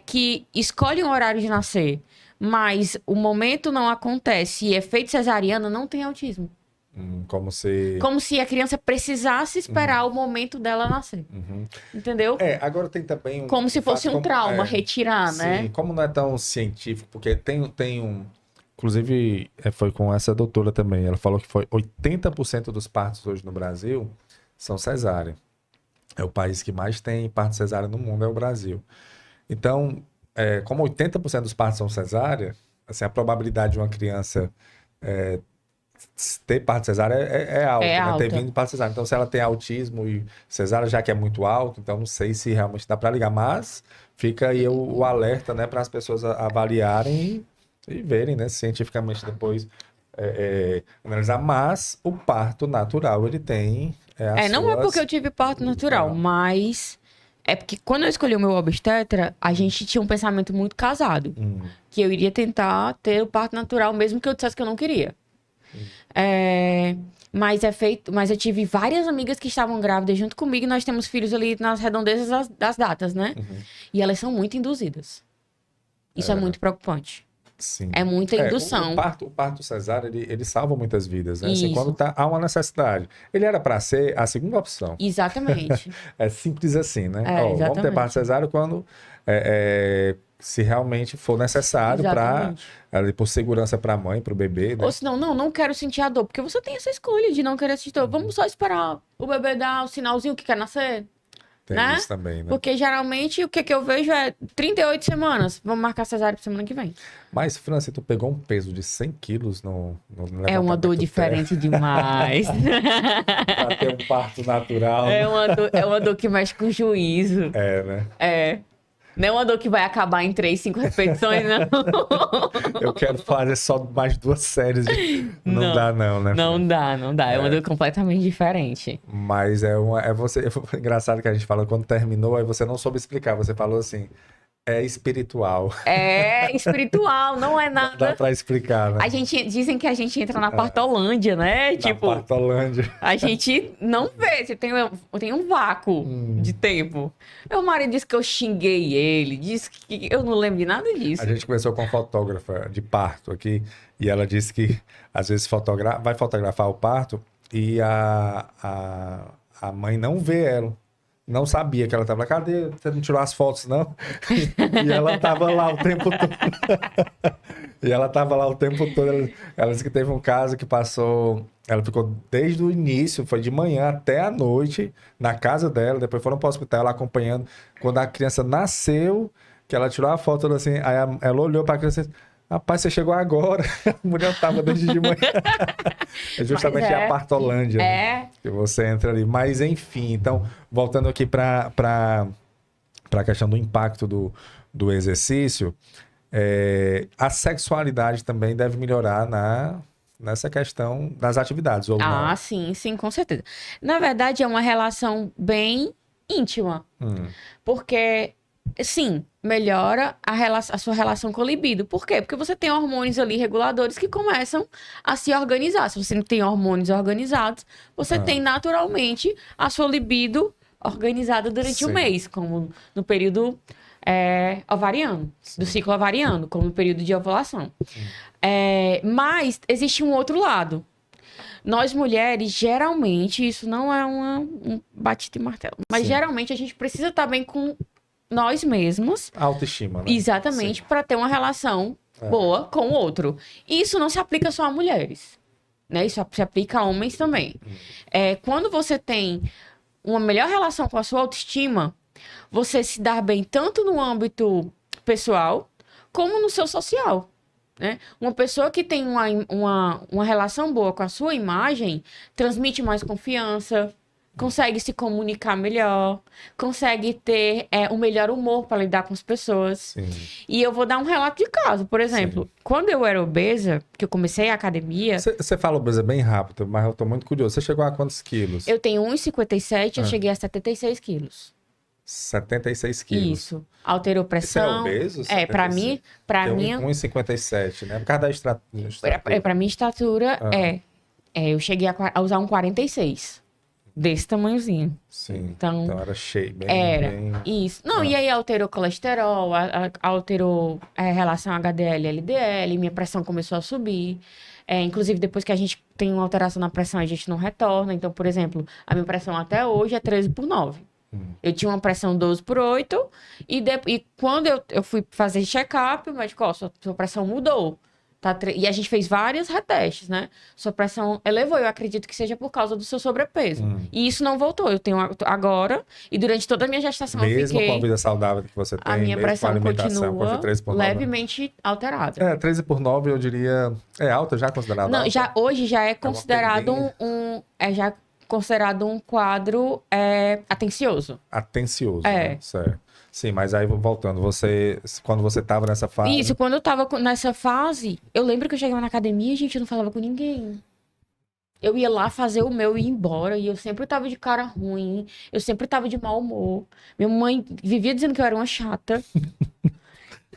que escolhem o horário de nascer, mas o momento não acontece e é feito cesariana, não tem autismo. Como se a criança precisasse esperar o momento dela nascer. Entendeu? Agora tem também como se fosse um trauma, retirar, né? Sim, como não é tão científico, porque tem um... Inclusive, foi com essa doutora também. Ela falou que foi 80% dos partos hoje no Brasil são cesárea. É o país que mais tem parto cesárea no mundo, é o Brasil. Então, como 80% dos partos são cesárea, assim, a probabilidade de uma criança ter parto cesárea é alta, né? alta. Ter vindo parto cesárea. Então, se ela tem autismo e cesárea, já que é muito alto, então não sei se realmente dá para ligar. Mas fica aí o alerta, né, para as pessoas avaliarem e verem, né, cientificamente depois analisar. Mas o parto natural, ele tem não é porque eu tive parto natural, mas é porque quando eu escolhi o meu obstetra, a gente tinha um pensamento muito casado. Que eu iria tentar ter o parto natural, mesmo que eu dissesse que eu não queria. Mas eu tive várias amigas que estavam grávidas junto comigo e nós temos filhos ali nas redondezas das datas, né? E elas são muito induzidas. Isso é muito preocupante. Sim. É muita indução. O parto cesárea, ele salva muitas vidas, né? Assim, quando há uma necessidade. Ele era para ser a segunda opção. Exatamente. É simples assim, né? Vamos ter parto cesárea quando se realmente for necessário por segurança para a mãe, para o bebê. Né? Ou senão, não quero sentir a dor, porque você tem essa escolha de não querer sentir dor. Vamos só esperar o bebê dar o sinalzinho que quer nascer. Tem né? isso também, né? Porque geralmente o que eu vejo é 38 semanas. Vamos marcar cesárea pra semana que vem. Mas, Franci, tu pegou um peso de 100 quilos no É uma dor diferente demais. Pra ter um parto natural. É uma dor que mexe com o juízo. É, né? É. Não é uma dor que vai acabar em 3, 5 repetições, não. Eu quero fazer só mais 2 séries. Não dá, não, né? Não dá. É uma dor completamente diferente. Mas foi engraçado que a gente fala, quando terminou, aí você não soube explicar. Você falou assim, é espiritual. É espiritual, não é nada. Dá pra explicar, né? Dizem que a gente entra na partolândia, né? Tipo, partolândia. A gente não vê, você tem um vácuo de tempo. Meu marido disse que eu xinguei ele, disse que eu não lembro de nada disso. A gente começou com uma fotógrafa de parto aqui, e ela disse que às vezes vai fotografar o parto e a mãe não vê ela. Não sabia que ela estava lá. Cadê? Você não tirou as fotos, não? E ela estava lá o tempo todo. Ela disse que teve um caso que passou... Ela ficou desde o início, foi de manhã até a noite, na casa dela. Depois foram para o hospital, ela acompanhando. Quando a criança nasceu, que ela tirou a foto, assim, aí ela olhou para a criança e disse, rapaz, você chegou agora. A mulher estava desde de manhã. É justamente a partolândia, né? Que você entra ali. Mas, enfim, então, voltando aqui para a questão do impacto do exercício, a sexualidade também deve melhorar nessa questão das atividades, ou não? Sim, com certeza. Na verdade, é uma relação bem íntima. Porque... Sim, melhora a sua relação com o libido. Por quê? Porque você tem hormônios ali reguladores que começam a se organizar. Se você não tem hormônios organizados, você tem naturalmente a sua libido organizada durante o mês, como no período ovariano, do ciclo ovariano, como no período de ovulação. Mas existe um outro lado. Nós mulheres, geralmente, isso não é um bate de martelo, mas geralmente a gente precisa estar bem com nós mesmos. Autoestima, né? Exatamente, para ter uma relação boa com o outro. E isso não se aplica só a mulheres, né? Isso se aplica a homens também. Quando você tem uma melhor relação com a sua autoestima, você se dá bem tanto no âmbito pessoal, como no seu social, né? Uma pessoa que tem uma relação boa com a sua imagem, transmite mais confiança, consegue se comunicar melhor, consegue ter um melhor humor para lidar com as pessoas. Sim. E eu vou dar um relato de caso. Por exemplo, quando eu era obesa, que eu comecei a academia, Você fala obesa bem rápido, mas eu tô muito curioso. Você chegou a quantos quilos? eu tenho 1,57, eu cheguei a 76 quilos. 76 quilos. Isso. Alterou Você é pressão. obeso? Pra mim, Tem mim, 1,57, né? Por causa da estatura. pra minha estatura, eu cheguei a usar um 46. Desse tamanhozinho. Sim. Então, Então era cheio, bem... era. bem- Isso. Não, e aí alterou colesterol, alterou a relação HDL e LDL, minha pressão começou a subir. Inclusive, depois que a gente tem uma alteração na pressão, a gente não retorna. Então, por exemplo, a minha pressão até hoje é 13/9. Eu tinha uma pressão 12/8 e quando eu fui fazer check-up, o médico, sua pressão mudou. E a gente fez vários retestes, né? Sua pressão elevou, eu acredito que seja por causa do seu sobrepeso. E isso não voltou, eu tenho agora, e durante toda a minha gestação eu Mesmo fiquei... com a vida saudável que você tem, A minha mesmo com a pressão alimentação, continua 13/9. levemente alterada. 13/9 eu diria... É alta já, considerada Não, alta? hoje já é considerado tendência. já é considerado um quadro atencioso. Atencioso, É. né? Certo. Sim, mas aí voltando, quando você tava nessa fase... Isso, quando eu tava nessa fase, eu lembro que eu chegava na academia, gente, eu não falava com ninguém. Eu ia lá fazer o meu e ir embora, e eu sempre tava de cara ruim, eu sempre tava de mau humor. Minha mãe vivia dizendo que eu era uma chata.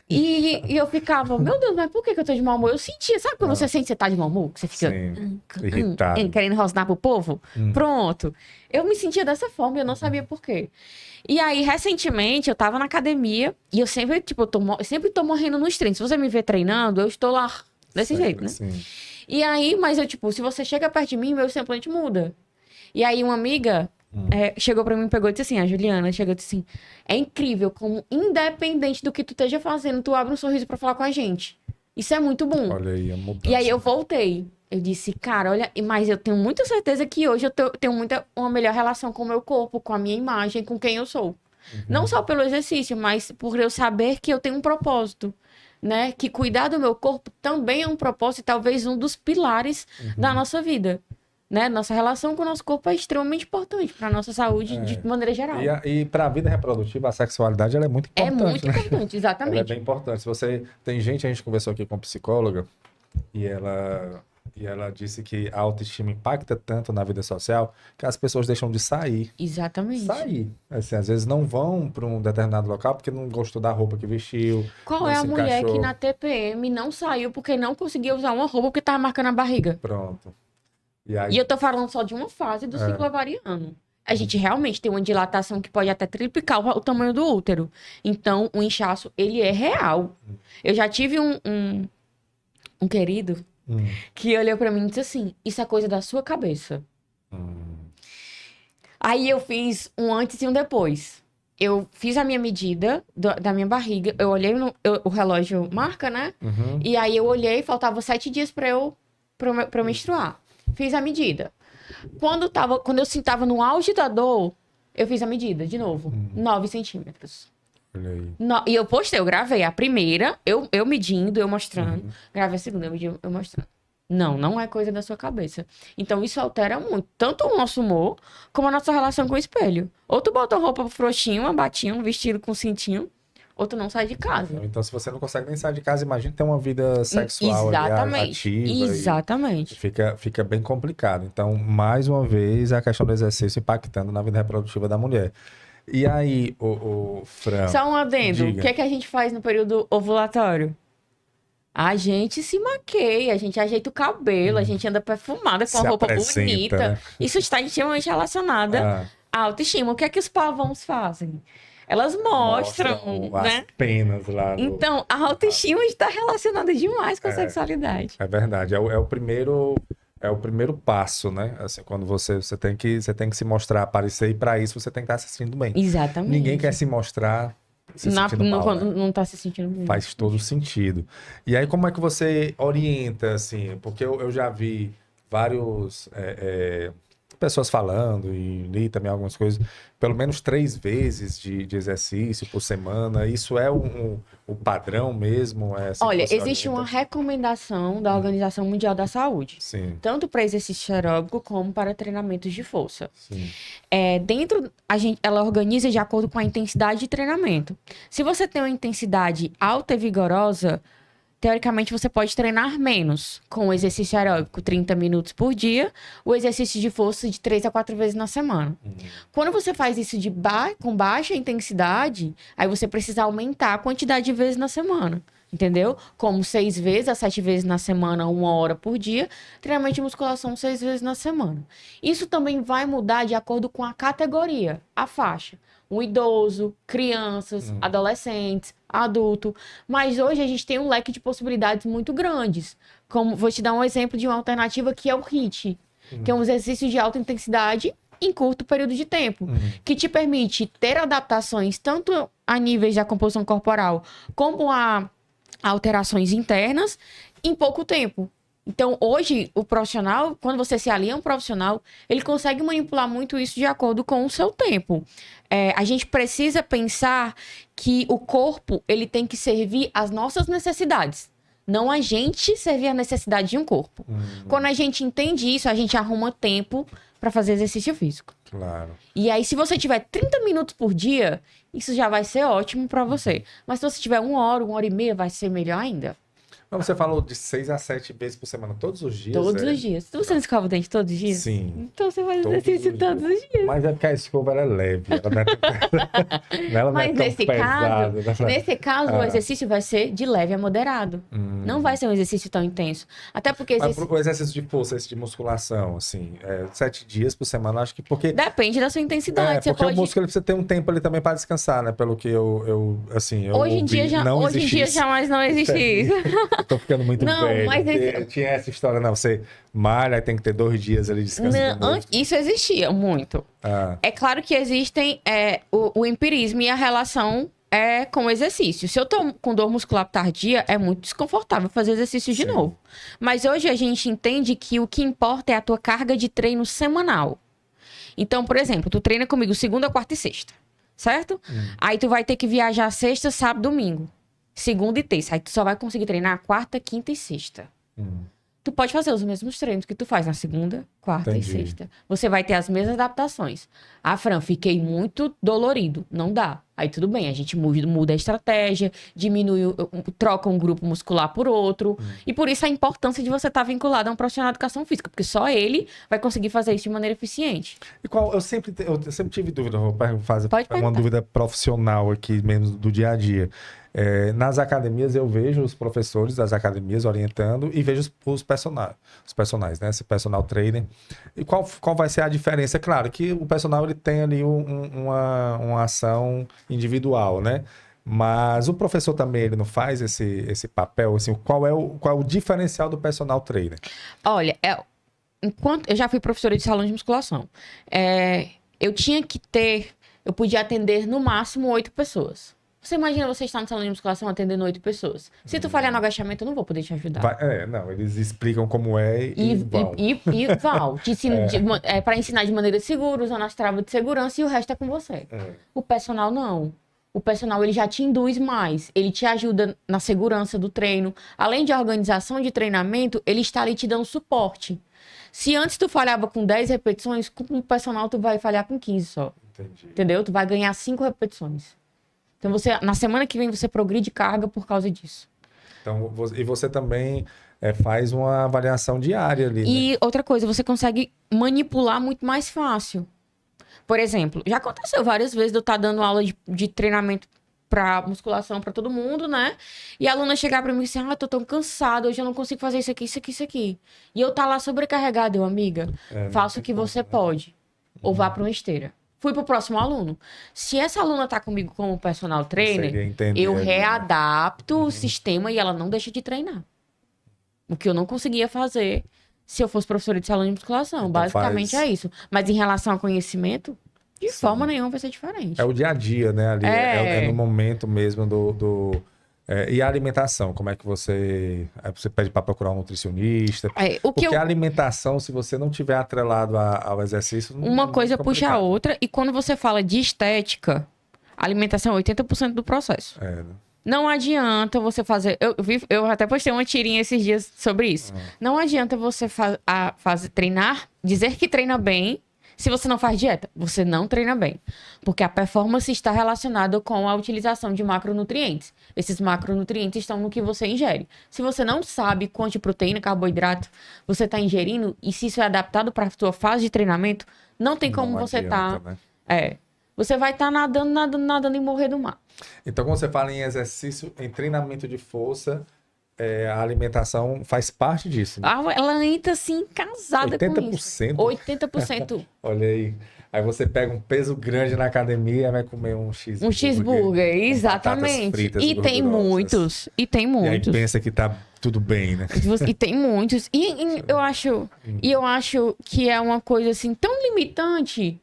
E eu ficava, meu Deus, mas por que eu tô de mau humor? Eu sentia, sabe quando você sente que você tá de mau humor? Que você fica Sim, irritado. querendo rosnar pro povo? Pronto. Eu me sentia dessa forma e eu não sabia por quê. E aí, recentemente, eu tava na academia e eu sempre, tipo, eu sempre tô morrendo nos treinos. Se você me ver treinando, eu estou lá desse jeito, né? Sim. E aí, mas eu, tipo, se você chega perto de mim, meu semblante muda. E aí, uma amiga chegou pra mim e pegou e disse assim, a Juliana chegou e disse assim, é incrível como, independente do que tu esteja fazendo, tu abre um sorriso pra falar com a gente. Isso é muito bom. Olha aí a mudança. E aí, eu voltei. Eu disse, cara, olha, mas eu tenho muita certeza que hoje eu tenho uma melhor relação com o meu corpo, com a minha imagem, com quem eu sou. Não só pelo exercício, mas por eu saber que eu tenho um propósito, né? Que cuidar do meu corpo também é um propósito e talvez um dos pilares da nossa vida, né? Nossa relação com o nosso corpo é extremamente importante para nossa saúde de maneira geral. E para a vida reprodutiva, a sexualidade ela é muito É importante, muito né? importante, exatamente. Ela é bem importante. Se você tem gente, a gente conversou aqui com psicóloga e ela disse que a autoestima impacta tanto na vida social que as pessoas deixam de sair. Exatamente. Sair. Assim, às vezes não vão para um determinado local porque não gostou da roupa que vestiu. Qual não é a se mulher encaixou. que na TPM não saiu porque não conseguia usar uma roupa porque tava marcando a barriga? Pronto. E aí, E eu tô falando só de uma fase do ciclo ovariano. A gente realmente tem uma dilatação que pode até triplicar o tamanho do útero. Então, o inchaço, ele é real. Eu já tive um querido que olhou pra mim e disse assim, isso é coisa da sua cabeça. Aí eu fiz um antes e um depois. Eu fiz a minha medida da minha barriga. Eu olhei o relógio marca, né? E aí eu olhei, faltava 7 dias pra eu menstruar. Fiz a medida. Quando eu sentava no auge da dor, eu fiz a medida de novo. 9 centímetros. olha aí. E eu postei, eu gravei a primeira, eu medindo, eu mostrando. Gravei a segunda, eu mostrando. Não é coisa da sua cabeça. Então, isso altera muito. Tanto o nosso humor, como a nossa relação com o espelho. Ou tu bota uma roupa frouxinha, uma batinha, um vestido com cintinho, ou tu não sai de casa. Então, se você não consegue nem sair de casa, imagina ter uma vida sexual ali, Exatamente. ativa. Exatamente. Fica bem complicado. Então, mais uma vez, a questão do exercício impactando na vida reprodutiva da mulher. E aí, o Fran... Só um adendo. diga. O que é que a gente faz no período ovulatório? A gente se maqueia, a gente ajeita o cabelo, a gente anda perfumada com Se uma roupa apresenta, bonita. né? Isso está intimamente relacionada à autoestima. O que é que os pavões fazem? Elas mostram, né? as penas lá. Então, a autoestima está relacionada demais com a sexualidade. É verdade. É o primeiro passo, né? Assim, quando você tem que se mostrar, aparecer, e para isso você tem que estar se sentindo bem. Exatamente. Ninguém quer se mostrar se sentindo mal, quando né? não está se sentindo bem. Faz todo sentido. E aí, como é que você orienta, assim? Porque eu já vi vários pessoas falando e li também algumas coisas, pelo menos 3 vezes de exercício por semana. Isso é o padrão mesmo? É assim Olha, que você existe uma orienta? recomendação da Organização Mundial da Saúde, Sim, tanto para exercício aeróbico como para treinamentos de força. sim. Ela organiza de acordo com a intensidade de treinamento. Se você tem uma intensidade alta e vigorosa, teoricamente você pode treinar menos, com o exercício aeróbico 30 minutos por dia, o exercício de força de 3 a 4 vezes na semana. Quando você faz isso com baixa intensidade, aí você precisa aumentar a quantidade de vezes na semana. Entendeu? Como 6 vezes a 7 vezes na semana, 1 hora por dia. Treinamento de musculação 6 vezes na semana. Isso também vai mudar de acordo com a categoria, a faixa. Um idoso, crianças, adolescentes, adulto. Mas hoje a gente tem um leque de possibilidades muito grandes. Como, vou te dar um exemplo de uma alternativa que é o HIIT, que é um exercício de alta intensidade em curto período de tempo, que te permite ter adaptações tanto a níveis da composição corporal, como a alterações internas em pouco tempo. Então, hoje, o profissional, quando você se alia a um profissional, ele consegue manipular muito isso de acordo com o seu tempo. A gente precisa pensar que o corpo, ele tem que servir às nossas necessidades. Não a gente servir à necessidade de um corpo. Quando a gente entende isso, a gente arruma tempo para fazer exercício físico. Claro. E aí, se você tiver 30 minutos por dia, isso já vai ser ótimo para você. Mas se você tiver 1 hora e meia, vai ser melhor ainda. Mas você falou de 6 a 7 vezes por semana, todos os dias? Todos os dias. Você não escova o dente todos os dias? Sim. Então você faz Todos exercício os todos os dias. Mas é porque a escova ela é leve, ela não é tão, ela não é Mas tão nesse pesada. caso, o exercício vai ser de leve a moderado. Não vai ser um exercício tão intenso. Até porque Mas o exercício de força, esse de musculação, assim, 7 dias por semana, acho que porque... depende da sua intensidade. Você porque pode... o músculo ele precisa ter um tempo ali também para descansar, né? Pelo que eu Hoje em ouvi, dia, não hoje em existe dia isso. jamais não existe isso. Eu tô ficando muito Não, velho. mas esse- Tinha essa história, não, você malha, aí tem que ter 2 dias ali de descanso do músculo. Isso existia muito. Ah, É claro que existem o empirismo e a relação com o exercício. Se eu tô com dor muscular tardia, é muito desconfortável fazer exercício de Sim. novo. Mas hoje a gente entende que o que importa é a tua carga de treino semanal. Então, por exemplo, tu treina comigo segunda, quarta e sexta, certo? Aí tu vai ter que viajar sexta, sábado, domingo. Segunda e terça. Aí tu só vai conseguir treinar quarta, quinta e sexta. Tu pode fazer os mesmos treinos que tu faz na segunda, quarta Entendi. e sexta. Você vai ter as mesmas adaptações. Ah, Fran, fiquei muito dolorido. Não dá. Aí tudo bem, a gente muda a estratégia, troca um grupo muscular por outro. E por isso a importância de você estar vinculado a um profissional de educação física, porque só ele vai conseguir fazer isso de maneira eficiente. E eu sempre tive dúvida, vou fazer Pode uma perguntar. dúvida profissional aqui mesmo do dia a dia. Nas academias eu vejo os professores das academias orientando e vejo os personagens, né? Esse personal trainer. E qual vai ser a diferença? Claro que o personal ele tem ali uma ação individual, né? Mas o professor também ele não faz esse papel, assim, qual é o diferencial do personal trainer? Olha, enquanto eu já fui professora de salão de musculação, eu podia atender no máximo 8 pessoas. Você imagina você estar no salão de musculação atendendo 8 pessoas. Se tu falhar no agachamento, eu não vou poder te ajudar. Não, eles explicam como é e vão. E Val, te ensino para ensinar de maneira segura, usando as travas de segurança e o resto é com você. O personal não. O personal ele já te induz mais, ele te ajuda na segurança do treino. Além de organização de treinamento, ele está ali te dando suporte. Se antes tu falhava com 10 repetições, com o personal tu vai falhar com 15 só. Entendi. Entendeu? Tu vai ganhar 5 repetições. Então, na semana que vem, você progride carga por causa disso. Então, e você também faz uma avaliação diária ali, né? E outra coisa, você consegue manipular muito mais fácil. Por exemplo, já aconteceu várias vezes de eu estar dando aula de treinamento para musculação para todo mundo, né? E a aluna chegar para mim e dizer, tô tão cansada, hoje eu não consigo fazer isso aqui, isso aqui, isso aqui. E eu tá lá sobrecarregada, amiga, faça o que você pode. Ou vá para uma esteira. Fui pro próximo aluno. Se essa aluna tá comigo como personal trainer, eu readapto o sistema e ela não deixa de treinar. O que eu não conseguia fazer se eu fosse professora de salão de musculação. Então Basicamente é isso. Mas em relação ao conhecimento, de forma nenhuma vai ser diferente. É o dia a dia, né? Ali, é no momento mesmo E a alimentação, como é que você... Aí você pede para procurar um nutricionista? O que Porque a alimentação, se você não tiver atrelado ao exercício... Uma coisa puxa a complicado. outra. E quando você fala de estética, a alimentação é 80% do processo. Né? Não adianta você fazer... Eu até postei uma tirinha esses dias sobre isso. Não adianta você treinar, dizer que treina bem, se você não faz dieta. Você não treina bem. Porque a performance está relacionada com a utilização de macronutrientes. Esses macronutrientes estão no que você ingere. Se você não sabe quanto de proteína, carboidrato você está ingerindo, e se isso é adaptado para a sua fase de treinamento, não tem como você estar... Né? Você vai estar nadando e morrer do mar. Então, quando você fala em exercício, em treinamento de força, a alimentação faz parte disso. Né? Ela entra assim, casada 80%? com isso. 80%. Olha aí. Aí você pega um peso grande na academia e vai comer um cheeseburger. Um cheeseburger, exatamente. E tem muitos. E aí pensa que tá tudo bem, né? E tem muitos. E eu acho que é uma coisa assim tão limitante.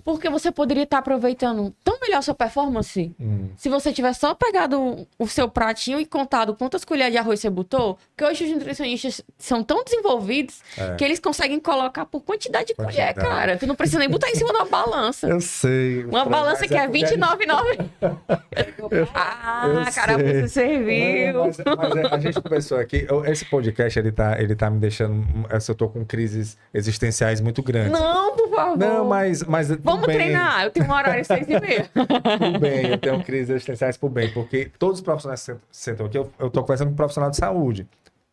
Porque você poderia estar aproveitando tão melhor a sua performance se você tivesse só pegado o seu pratinho e contado quantas colheres de arroz você botou. Porque hoje os nutricionistas são tão desenvolvidos que eles conseguem colocar por quantidade de colher, cara. Tu não precisa nem botar em cima de uma balança. Eu sei. Uma balança que é R$29,90. Cara, você serviu. Mas a gente conversou aqui. Esse podcast, ele tá me deixando... Eu tô com crises existenciais muito grandes. Não, por favor. Não, mas vamos treinar. Eu tenho um horário 6h30. Tudo bem, eu tenho crises existenciais por bem. Porque todos os profissionais que sentam aqui, eu tô conversando com um profissional de saúde.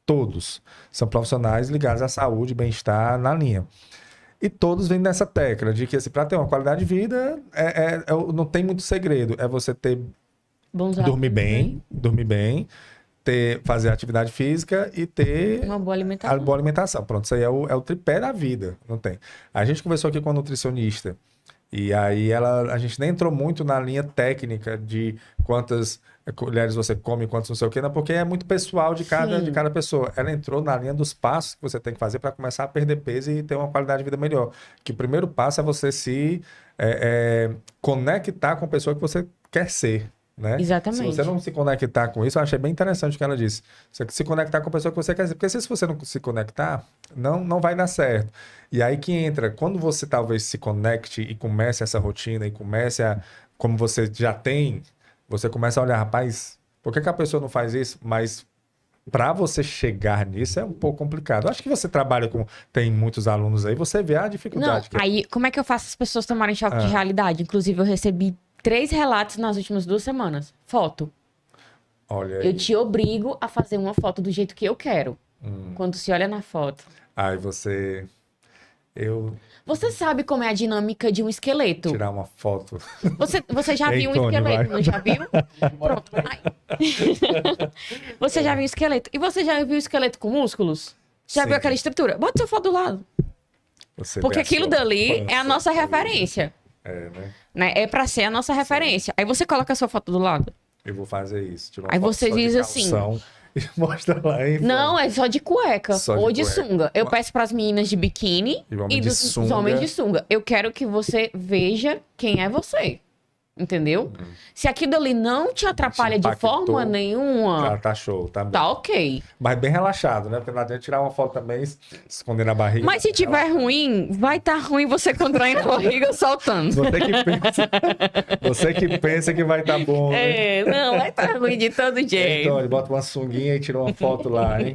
Todos. São profissionais ligados à saúde e bem-estar na linha. E todos vêm nessa tecla de que, assim, para ter uma qualidade de vida, não tem muito segredo. É você ter... dormir bem, fazer atividade física e ter... uma boa alimentação. A boa alimentação. Pronto, isso aí é o tripé da vida. Não tem. A gente conversou aqui com a nutricionista. E aí a gente nem entrou muito na linha técnica de quantas colheres você come, quantos não sei o quê, não, porque é muito pessoal de cada pessoa. Ela entrou na linha dos passos que você tem que fazer para começar a perder peso e ter uma qualidade de vida melhor. Que o primeiro passo é você se conectar com a pessoa que você quer ser. Né? Exatamente. Se você não se conectar com isso, eu achei bem interessante o que ela disse. Você se conectar com a pessoa que você quer ser. Porque se você não se conectar, não vai dar certo. E aí que entra, quando você talvez se conecte e comece essa rotina e comece como você já tem, você começa a olhar, rapaz, por que a pessoa não faz isso? Mas para você chegar nisso é um pouco complicado. Eu acho que você trabalha tem muitos alunos aí, você vê a dificuldade. Aí, como é que eu faço as pessoas tomarem choque de realidade? Inclusive, eu recebi 3 relatos nas últimas 2 semanas. Foto. Olha aí. Eu te obrigo a fazer uma foto do jeito que eu quero. Quando se olha na foto. Aí você... Você sabe como é a dinâmica de um esqueleto? Tirar uma foto. Você já viu um esqueleto, não já viu? Pronto. Você já viu um esqueleto. E você já viu um esqueleto com músculos? Já viu aquela estrutura? Bota sua foto do lado. Porque aquilo dali é a nossa referência. Né? É pra ser a nossa referência. Aí você coloca a sua foto do lado. Eu vou fazer isso. Aí você diz assim... E mostra lá, hein? Não, é só de cueca ou de sunga. Eu peço pras meninas de biquíni e dos homens de sunga. Eu quero que você veja quem é você. Entendeu? Se aquilo ali não te atrapalha de forma nenhuma... Tá show, tá bem. Tá ok. Mas bem relaxado, né? Porque não adianta tirar uma foto também, esconder na barriga. Mas se tiver ruim, vai estar ruim você contraindo a barriga soltando. Você que pensa que vai estar bom. Né? Não, vai estar ruim de todo jeito. Então, ele bota uma sunguinha e tira uma foto lá, hein?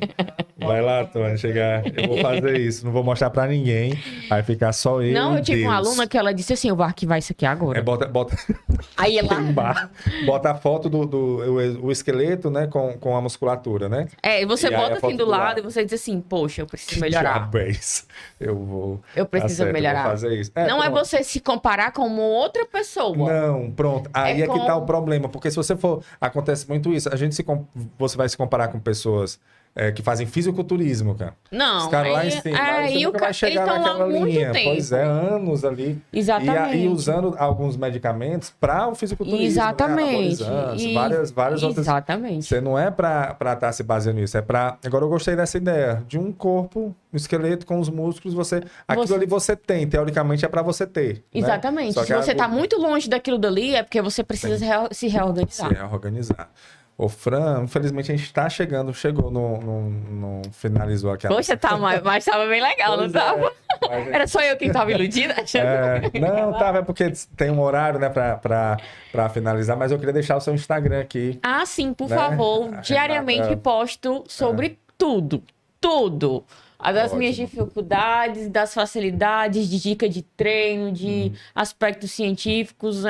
Vai lá, Tony, chegar. Eu vou fazer isso, não vou mostrar pra ninguém. Vai ficar só eu. Não, eu tive uma aluna que ela disse assim: eu vou arquivar isso aqui agora. Bota... Aí ela... Bota a foto do esqueleto, né? Com a musculatura, né? E você bota assim do lado e você diz assim: poxa, eu preciso melhorar. Eu preciso melhorar. Eu vou fazer isso. Não é você se comparar com uma outra pessoa. Não, pronto. Aí que tá o problema. Porque se você for... Acontece muito isso. Você vai se comparar com pessoas... que fazem fisiculturismo, cara. Não, os caras lá em cima, você nunca vai chegar naquela linha. Pois é, anos ali. Exatamente. E usando alguns medicamentos para o fisiculturismo. Exatamente. Né? Várias outras. Exatamente. Você não é para estar se baseando nisso, é para... Agora eu gostei dessa ideia de um corpo, um esqueleto com os músculos, aquilo ali você tem, teoricamente é para você ter. Exatamente. Né? Se você tá muito longe daquilo dali, é porque você precisa se reorganizar. Se reorganizar. Ô, Fran, infelizmente a gente tá chegou no finalizou aqui. Poxa, tá, mas tava bem legal, não Pois tava? mas- Era só eu quem tava iludida? Achando que... Não, tava, é porque tem um horário, né, pra finalizar, mas eu queria deixar o seu Instagram aqui. Ah, sim, por Né? favor. A Diariamente Renata- posto sobre tudo. Tudo. As das minhas Ótimo. dificuldades, das facilidades, de dica de treino, de aspectos científicos.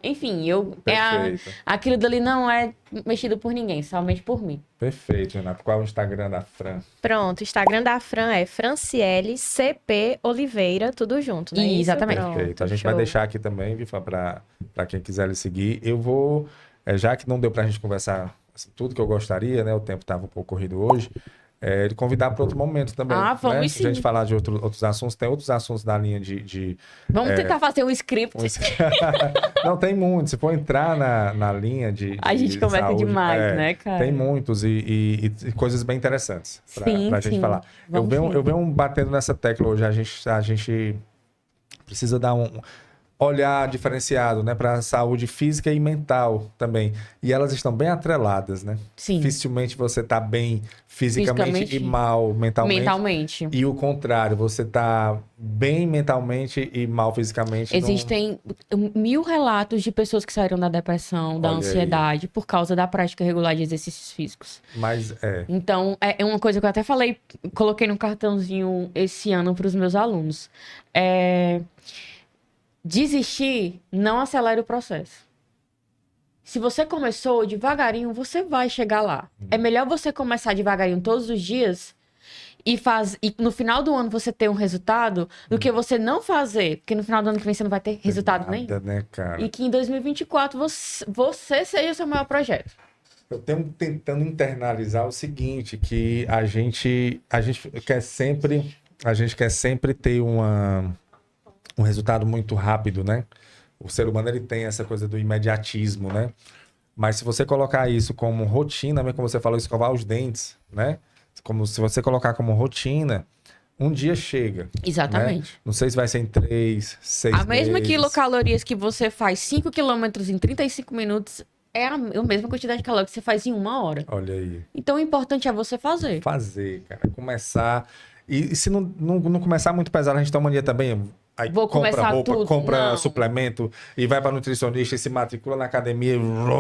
Enfim, Perfeito. aquilo dali não é mexido por ninguém, somente por mim. Perfeito, Renato. Qual é o Instagram da Fran? Pronto, o Instagram da Fran é Franciele CP Oliveira, tudo junto, né? Exatamente. Perfeito. A gente vai deixar aqui também, Vifa, para quem quiser lhe seguir. Eu vou, já que não deu pra gente conversar assim, tudo que eu gostaria, né? O tempo estava um pouco corrido hoje. Ele convidar para outro momento também. Ah, vamos né? sim. A gente falar de outros assuntos. Tem outros assuntos da linha de Vamos tentar fazer um script. Não, tem muitos. Se for entrar na linha de A gente conversa saúde, demais, né, cara? Tem muitos e coisas bem interessantes Sim, pra gente sim. falar. Vamos Eu venho batendo nessa tecla hoje. A gente precisa dar um olhar diferenciado, né, para a saúde física e mental também. E elas estão bem atreladas, né? Sim. Dificilmente você está bem fisicamente Fisicamente e mal Mentalmente. E o contrário, você tá bem mentalmente e mal fisicamente. Existem 1000 relatos de pessoas que saíram da depressão, da Olha aí. ansiedade, por causa da prática regular de exercícios físicos. Mas Então, é uma coisa que eu até falei, coloquei no cartãozinho esse ano para os meus alunos. Desistir não acelera o processo. Se você começou devagarinho, você vai chegar lá. É melhor você começar devagarinho todos os dias e no final do ano você ter um resultado do que você não fazer, porque no final do ano que vem você não vai ter resultado nenhum. nada, né, cara? E que em 2024 você seja o seu maior projeto. Eu tenho tentando internalizar o seguinte, que a gente quer sempre ter um resultado muito rápido, né? O ser humano ele tem essa coisa do imediatismo, né? Mas se você colocar isso como rotina, mesmo como você falou, escovar os dentes, né? Como se você colocar como rotina, um dia chega. Exatamente. Né? Não sei se vai ser em 3, 6 A mesma meses. quilocalorias que você faz 5 quilômetros em 35 minutos é a mesma quantidade de calorias que você faz em 1 hora. Olha aí. Então o importante é você fazer. Fazer, cara. Começar. E se não começar muito pesado, a gente tem uma mania também. Aí Vou compra começar roupa, tudo. compra Não. suplemento e vai para nutricionista e se matricula na academia.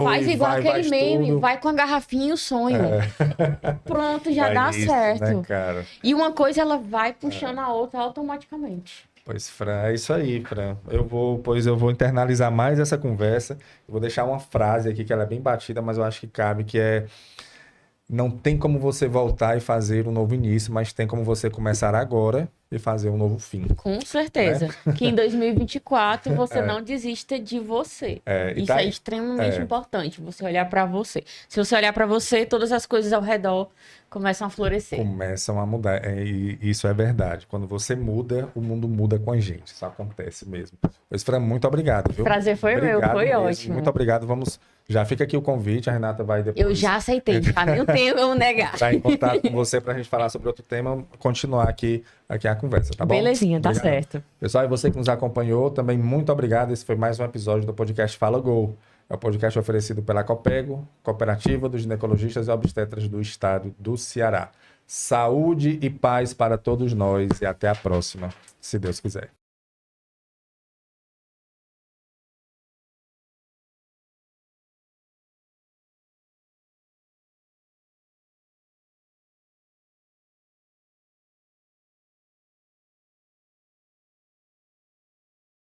Faz igual aquele faz meme, tudo. vai com a garrafinha e o sonho. Pronto, já Vai dá nisso, certo. Né, cara? E uma coisa ela vai puxando a outra automaticamente. Pois, Fran, é isso aí, Fran. Eu vou internalizar mais essa conversa. Eu vou deixar uma frase aqui que ela é bem batida, mas eu acho que cabe, que é: não tem como você voltar e fazer um novo início, mas tem como você começar agora e fazer um novo fim. Com certeza. Que em 2024 você não desista de você. E Isso tá é aí. extremamente importante, você olhar pra você. Se você olhar pra você, todas as coisas ao redor começam a florescer. Começam a mudar. E isso é verdade. Quando você muda, o mundo muda com a gente. Isso acontece mesmo. Pois, Fran, muito obrigado, viu? Prazer foi meu, foi mesmo. ótimo. Muito obrigado. Já fica aqui o convite, a Renata vai depois. Eu já aceitei, já nem tenho como negar. Tá em contato com você pra gente falar sobre outro tema, continuar aqui a conversa, tá bom? Belezinha, tá Obrigado. certo. Pessoal, e você que nos acompanhou, também muito obrigado. Esse foi mais um episódio do podcast Fala Gol. É o podcast oferecido pela Copego, Cooperativa dos Ginecologistas e Obstetras do Estado do Ceará. Saúde e paz para todos nós e até a próxima, se Deus quiser.